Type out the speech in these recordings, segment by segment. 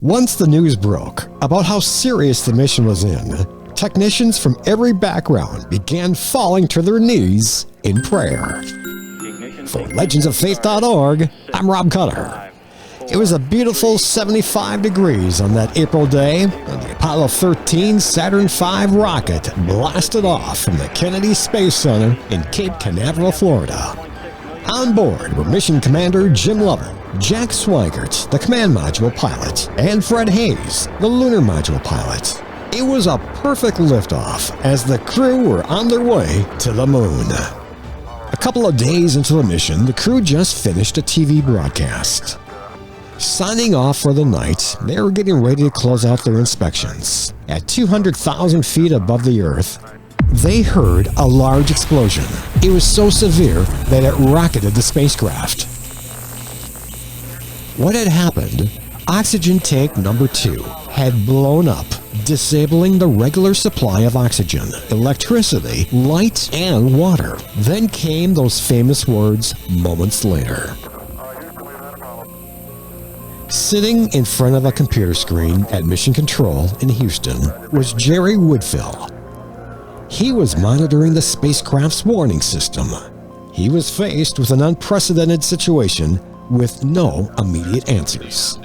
Once the news broke about how serious the mission was in, technicians from every background began falling to their knees in prayer. For legendsoffaith.org, I'm Rob Cutter. It was a beautiful 75 degrees on that April day when the Apollo 13 Saturn V rocket blasted off from the Kennedy Space Center in Cape Canaveral, Florida. On board were Mission Commander Jim Lovell, Jack Swigert, the Command Module pilot, and Fred Hayes, the Lunar Module pilot. It was a perfect liftoff as the crew were on their way to the moon. A couple of days into the mission, the crew just finished a TV broadcast. Signing off for the night, they were getting ready to close out their inspections. At 200,000 feet above the Earth, they heard a large explosion. It was so severe that it rocketed the spacecraft. What had happened? Oxygen tank number 2 had blown up, disabling the regular supply of oxygen, electricity, light, and water. Then came those famous words moments later. Sitting in front of a computer screen at Mission Control in Houston was Jerry Woodfill. He was monitoring the spacecraft's warning system. He was faced with an unprecedented situation with no immediate answers.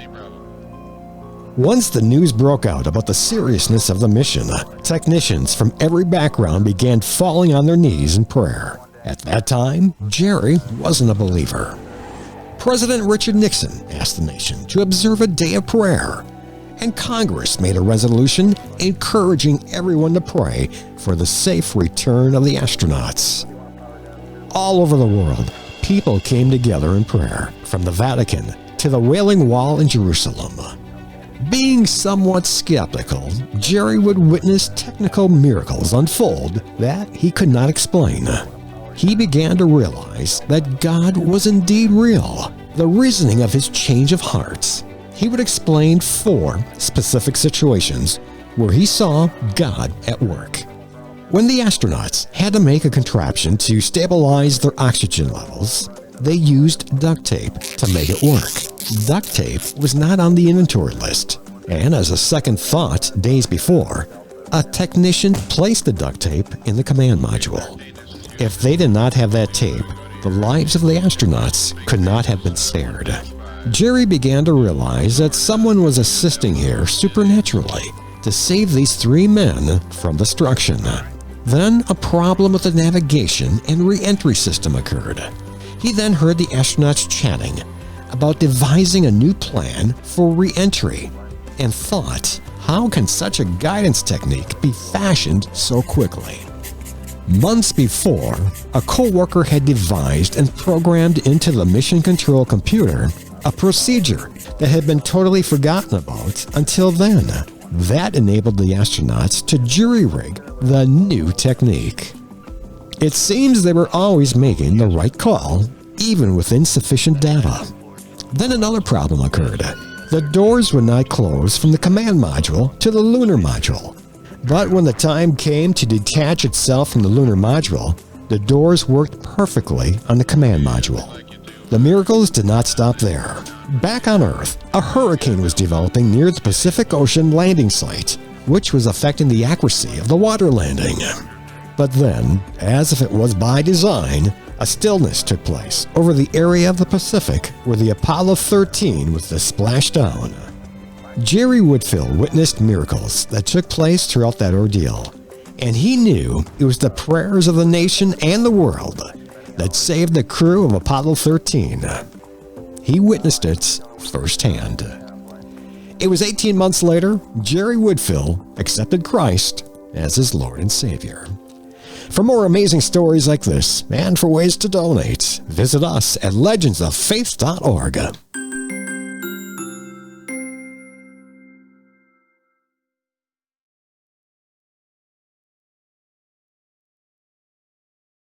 Once the news broke out about the seriousness of the mission, technicians from every background began falling on their knees in prayer. At that time, Jerry wasn't a believer. President Richard Nixon asked the nation to observe a day of prayer, and Congress made a resolution encouraging everyone to pray for the safe return of the astronauts. All over the world, people came together in prayer, from the Vatican to the Wailing Wall in Jerusalem. Being somewhat skeptical, Jerry would witness technical miracles unfold that he could not explain. He began to realize that God was indeed real. The reasoning of his change of heart. He would explain 4 specific situations where he saw God at work. When the astronauts had to make a contraption to stabilize their oxygen levels, they used duct tape to make it work. Duct tape was not on the inventory list, and as a second thought days before, a technician placed the duct tape in the command module. If they did not have that tape, the lives of the astronauts could not have been spared. Jerry began to realize that someone was assisting here supernaturally to save these 3 men from destruction. Then a problem with the navigation and re-entry system occurred. He then heard the astronauts chatting about devising a new plan for re-entry and thought, how can such a guidance technique be fashioned so quickly? Months before, a co-worker had devised and programmed into the mission control computer a procedure that had been totally forgotten about until then. That enabled the astronauts to jury-rig the new technique. It seems they were always making the right call, even with insufficient data. Then another problem occurred. The doors would not close from the command module to the lunar module. But when the time came to detach itself from the lunar module, the doors worked perfectly on the command module. The miracles did not stop there. Back on Earth, a hurricane was developing near the Pacific Ocean landing site, which was affecting the accuracy of the water landing. But then, as if it was by design, a stillness took place over the area of the Pacific where the Apollo 13 was to splash down. Jerry Woodfill witnessed miracles that took place throughout that ordeal, and he knew it was the prayers of the nation and the world that saved the crew of Apollo 13. He witnessed it firsthand. It was 18 months later, Jerry Woodfill accepted Christ as his Lord and Savior. For more amazing stories like this, and for ways to donate, visit us at legendsoffaith.org.